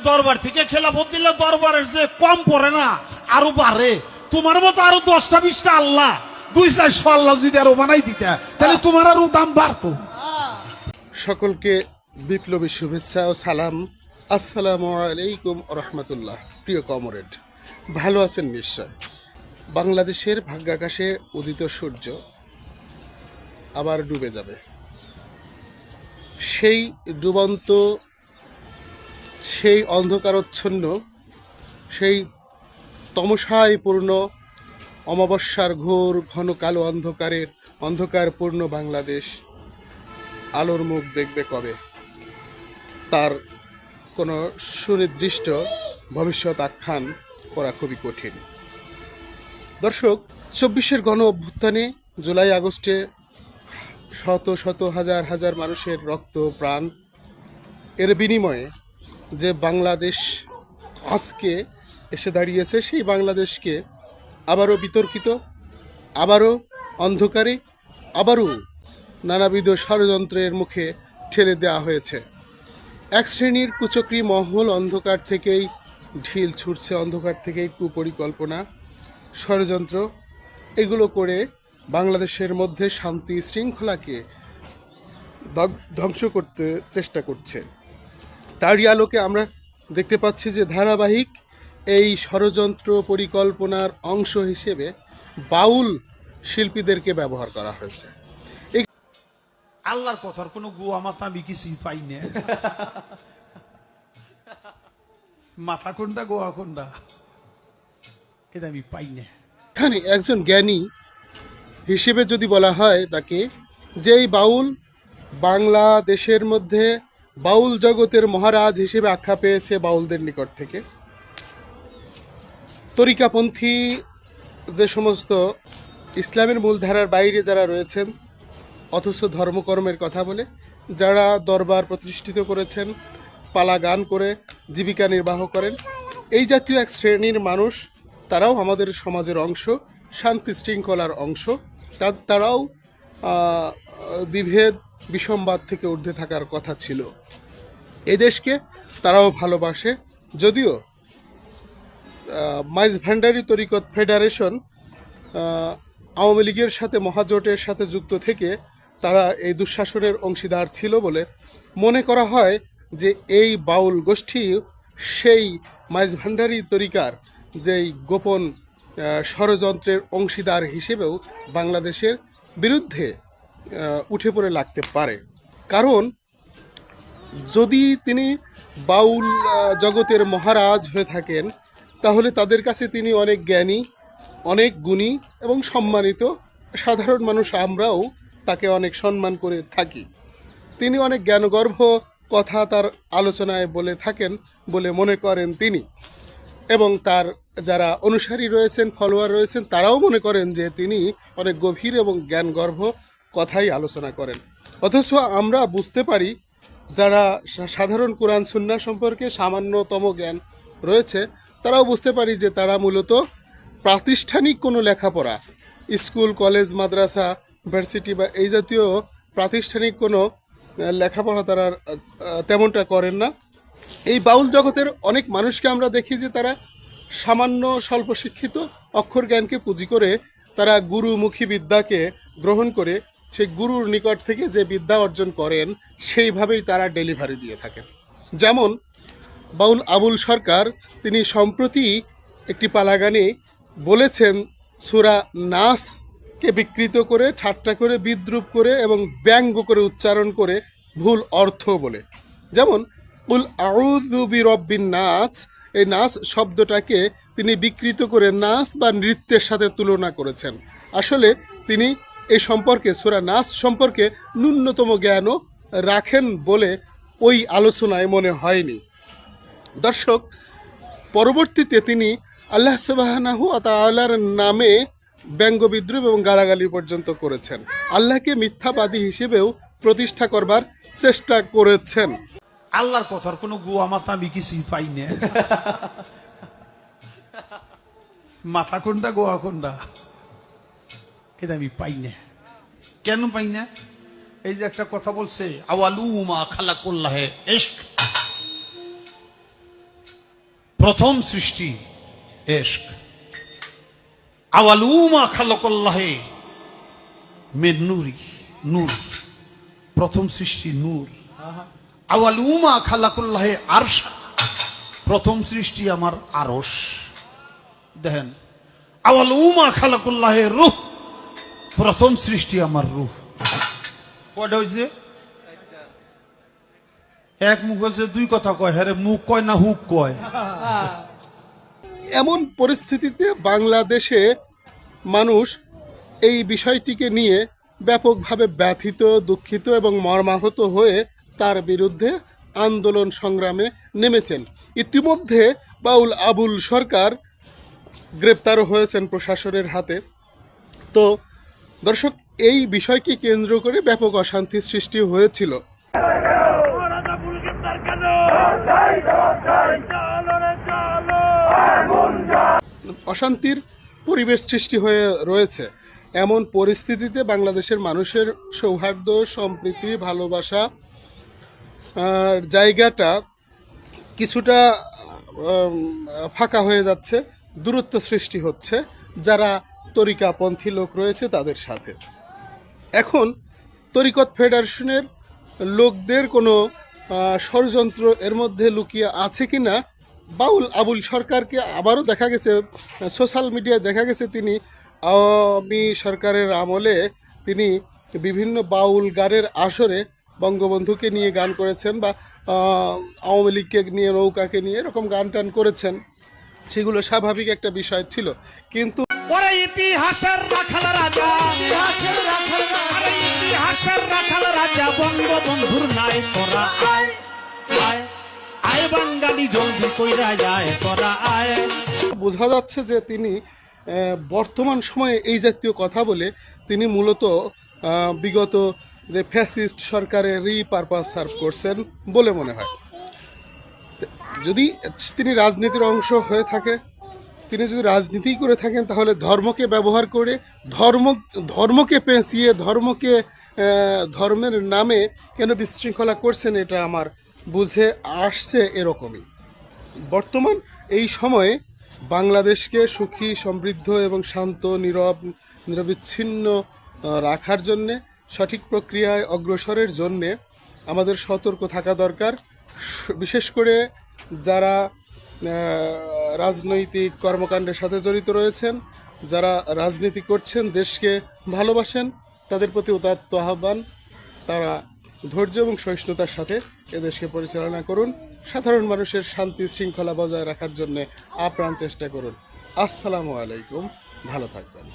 দরবার থেকে খেলাফত দিলে দরবারের যে কম পড়ে না, আরো বাড়ে। তোমার মতো আরো 10টা 20টা আল্লাহ, 200-400 আল্লাহ যদি আরো বানাই দিতে, তাহলে তোমার আরো দাম বাড়তো। সকলকে বিপ্লবী শুভেচ্ছা ও সালাম। আসসালামু আলাইকুম রহমতুল্লাহ। প্রিয় কমরেড, ভালো আছেন নিশ্চয়। বাংলাদেশের ভাগ্যাকাশে উদিত সূর্য আবার ডুবে যাবে। সেই ডুবন্ত, সেই অন্ধকারচ্ছন্ন, সেই তমসায় পূর্ণ অমাবস্যার ঘোর ঘন কালো অন্ধকারপূর্ণ বাংলাদেশ আলোর মুখ দেখবে কবে? তার কোনো সুনির্দিষ্ট ভবিষ্যৎ আখ্যান করা খুবই কঠিন। দর্শক, 24-এর গণ অভ্যুত্থানে জুলাই আগস্টে শত শত হাজার হাজার মানুষের রক্ত প্রাণ এর বিনিময়ে যে বাংলাদেশ আজকে এসে দাঁড়িয়েছে, সেই বাংলাদেশকে আবারও বিতর্কিত, আবারও অন্ধকারে, আবারও নানাবিধ ষড়যন্ত্রের মুখে ঠেলে দেওয়া হয়েছে। এক শ্রেণীর কুচক্রী মহল অন্ধকার থেকেই ঢিল ছুটছে, অন্ধকার থেকেই কুপরিকল্পনা, ষড়যন্ত্র এগুলো করে বাংলাদেশের মধ্যে শান্তি শৃঙ্খলাকে ধ্বংস করতে চেষ্টা করছে। তারই আলোকে আমরা দেখতে পাচ্ছি যে ধারাবাহিক এই ষড়যন্ত্র পরিকল্পনার অংশ হিসেবে বাউল শিল্পীদেরকে ব্যবহার করা হয়েছে। আল্লাহর কথার কোনো গুয়া মাথা আমি কিছুই পাই না। মাথা কোনটা গোয়া কোনটা এটা আমি পাই না। এখানে একজন জ্ঞানী হিসেবে যদি বলা হয় তাকে, যেই বাউল বাংলাদেশের মধ্যে বাউল জগতের মহারাজ হিসেবে আখ্যা পেয়েছে বাউলদের নিকট থেকে, তরিকাপন্থী যে সমস্ত ইসলামের মূলধারার বাইরে যারা রয়েছেন অথচ ধর্মকর্মের কথা বলে যারা দরবার প্রতিষ্ঠিত করেছেন, পালা গান করে জীবিকা নির্বাহ করেন, এই জাতীয় এক শ্রেণীর মানুষ, তারাও আমাদের সমাজের অংশ, শান্তি শৃঙ্খলার অংশ। তারাও বিভেদ বিসম্বাদ থেকে ঊর্ধ্বে থাকার কথা ছিল। এই দেশকে তারাও ভালোবাসে। যদিও মাইজ ভান্ডারী তরিকত ফেডারেশন আওয়ামী লীগের সাথে মহাজোটের সাথে যুক্ত থেকে তারা এই দুঃশাসনের অংশীদার ছিল বলে মনে করা হয় যে এই বাউল গোষ্ঠী সেই মাইজ ভান্ডারী তরিকার যেই গোপন ষড়যন্ত্রের অংশীদার হিসেবেও বাংলাদেশের বিরুদ্ধে উঠে পড়ে লাগতে পারে। কারণ যদি তিনি বাউল জগতের মহারাজ হয়ে থাকেন, তাহলে তাদের কাছে তিনি অনেক জ্ঞানী, অনেক গুণী এবং সম্মানিত। সাধারণ মানুষ আমরাও তাকে অনেক সম্মান করে থাকি। তিনি অনেক জ্ঞানগর্ভ কথা তার আলোচনায় বলে থাকেন বলে মনে করেন তিনি, এবং তার যারা অনুসারী রয়েছেন, ফলোয়ার রয়েছেন, তারাও মনে করেন যে তিনি অনেক গভীর এবং জ্ঞানগর্ভ কথাই আলোচনা করেন। অথচ আমরা বুঝতে পারি, যারা সাধারণ কোরআন সুন্নাহ সম্পর্কে সামান্যতম জ্ঞান রয়েছে, তারাও বুঝতে পারি যে তারা মূলত প্রাতিষ্ঠানিক কোনো লেখাপড়া, স্কুল কলেজ মাদ্রাসা ভার্সিটি বা এই জাতীয় প্রাতিষ্ঠানিক কোনো লেখাপড়া তারা তেমনটা করেন না। এই বাউল জগতের অনেক মানুষকে আমরা দেখি যে তারা সামান্য স্বল্প শিক্ষিত, অক্ষর জ্ঞানকে পুঁজি করে তারা গুরুমুখী বিদ্যাকে গ্রহণ করে সেই গুরুর নিকট থেকে যে বিদ্যা অর্জন করেন সেইভাবেই তারা ডেলিভারি দিয়ে থাকেন। যেমন বাউল আবুল সরকার, তিনি সম্প্রতি একটি পালাগানে বলেছেন সূরা নাসকে বিকৃত করে, ঠাট্টা করে, বিদ্রূপ করে এবং ব্যঙ্গ করে উচ্চারণ করে ভুল অর্থ বলে। যেমন কুল আউযু বিরব্বিন নাস, এই নাস শব্দটাকে তিনি বিকৃত করে নাচ বা নৃত্যের সাথে তুলনা করেছেন। আসলে তিনি এই সম্পর্কে, সূরা নাস সম্পর্কে ন্যূনতম জ্ঞানও রাখেন বলে ওই আলোচনায় মনে হয়নি। দর্শক, পরবর্তীতে তিনি আল্লাহ সুবহানাহু ওয়া তাআলার নামে ব্যঙ্গ বিদ্রূপ এবং গালাগালি পর্যন্ত করেছেন। আল্লাহকে মিথ্যাবাদী হিসেবেও প্রতিষ্ঠা করবার চেষ্টা করেছেন। আল্লাহর কথার কোনো গুয়া মাথা আমি কিছুই পাই না। মাথা কোনটা গোয়া কোনটা এটা আমি পাই না। কেন পাই না? এই যে একটা কথা বলছে, আওয়ালু মা খালাকুল্লাহে ইশক, প্রথম সৃষ্টি এশক। আওয়ালুমা খালাকাল্লাহে মিন নূরি, নূর, প্রথম সৃষ্টি নূর। আওয়ালুমা খালাকুল্লাহে আরশ, প্রথম সৃষ্টি আমার আরশ। দেখেন, আওয়ালুমা খালাকুল্লাহে রূহ, প্রথম সৃষ্টি আমার রূহ। কয়টা হয়েছে? এক মুখ হচ্ছে দুই কথা কয়, হ্যাঁ মুখ কয় না হুক কয়। এমন পরিস্থিতিতে বাংলাদেশে মানুষ এই বিষয়টিকে নিয়ে ব্যাপকভাবে ব্যথিত, দুঃখিত এবং মর্মাহত হয়ে তার বিরুদ্ধে আন্দোলন সংগ্রামে নেমেছেন। ইতিমধ্যে বাউল আবুল সরকার গ্রেপ্তারও হয়েছেন প্রশাসনের হাতে। তো দর্শক, এই বিষয়কে কেন্দ্র করে ব্যাপক অশান্তি সৃষ্টি হয়েছিল। অশান্তির পরিবেশ সৃষ্টি হয়ে রয়েছে। এমন পরিস্থিতিতে বাংলাদেশের মানুষের সৌহার্দ্য, সম্প্রীতি, ভালোবাসা জায়গাটা কিছুটা ফাঁকা হয়ে যাচ্ছে, দূরত্ব সৃষ্টি হচ্ছে যারা তরিকাপন্থী লোক রয়েছে তাদের সাথে। এখন তরিকত ফেডারেশনের লোকদের কোনো ষড়যন্ত্র এর মধ্যে লুকিয়ে আছে কিনা, বাউল আবুল সরকারকে আবারও দেখা গেছে সোশ্যাল মিডিয়ায়, দেখা গেছে তিনি আওয়ামী সরকারের আমলে তিনি বিভিন্ন বাউল গানের আসরে বঙ্গবন্ধুকে নিয়ে গান করেছেন বা আওয়ামী লীগকে নিয়ে, নৌকাকে নিয়ে এরকম গান টান করেছেন। সেগুলো স্বাভাবিক একটা বিষয় ছিল, কিন্তু ওরে ইতিহাসের রাখাল রাজা, আরে ইতিহাসের রাখাল রাজা বঙ্গবন্ধুর নাই তোরা আয়, আয় আয় বাঙালি জলদি কইরা যায় তোরা আয়। বোঝা যাচ্ছে যে তিনি বর্তমান সময়ে এই জাতীয় কথা বলে তিনি মূলত বিগত যে ফ্যাসিস্ট সরকারের রিপারপাস সার্ভ করছেন বলে মনে হয়। যদি তিনি রাজনীতির অংশ হয়ে থাকে, তিনি যদি রাজনীতি করে থাকেন, তাহলে ধর্মকে ব্যবহার করে ধর্মকে পেঁচিয়ে ধর্মের নামে কেন বিশৃঙ্খলা করছেন, এটা আমার বুঝে আসছে এরকমই। বর্তমান এই সময়ে বাংলাদেশকে সুখী, সমৃদ্ধ এবং শান্ত, নিরবিচ্ছিন্ন রাখার জন্যে, সঠিক প্রক্রিয়ায় অগ্রসরের জন্যে আমাদের সতর্ক থাকা দরকার। বিশেষ করে যারা রাজনৈতিক কর্মকাণ্ডের সাথে জড়িত রয়েছেন, যারা রাজনীতি করছেন, দেশকে ভালোবাসেন, তাদের প্রতি উদাত্ত আহ্বান, তারা ধৈর্য এবং সহিষ্ণুতার সাথে এদেশকে পরিচালনা করুন। সাধারণ মানুষের শান্তি শৃঙ্খলা বজায় রাখার জন্য আপ্রাণ চেষ্টা করুন। আসসালামু আলাইকুম, ভালো থাকবেন।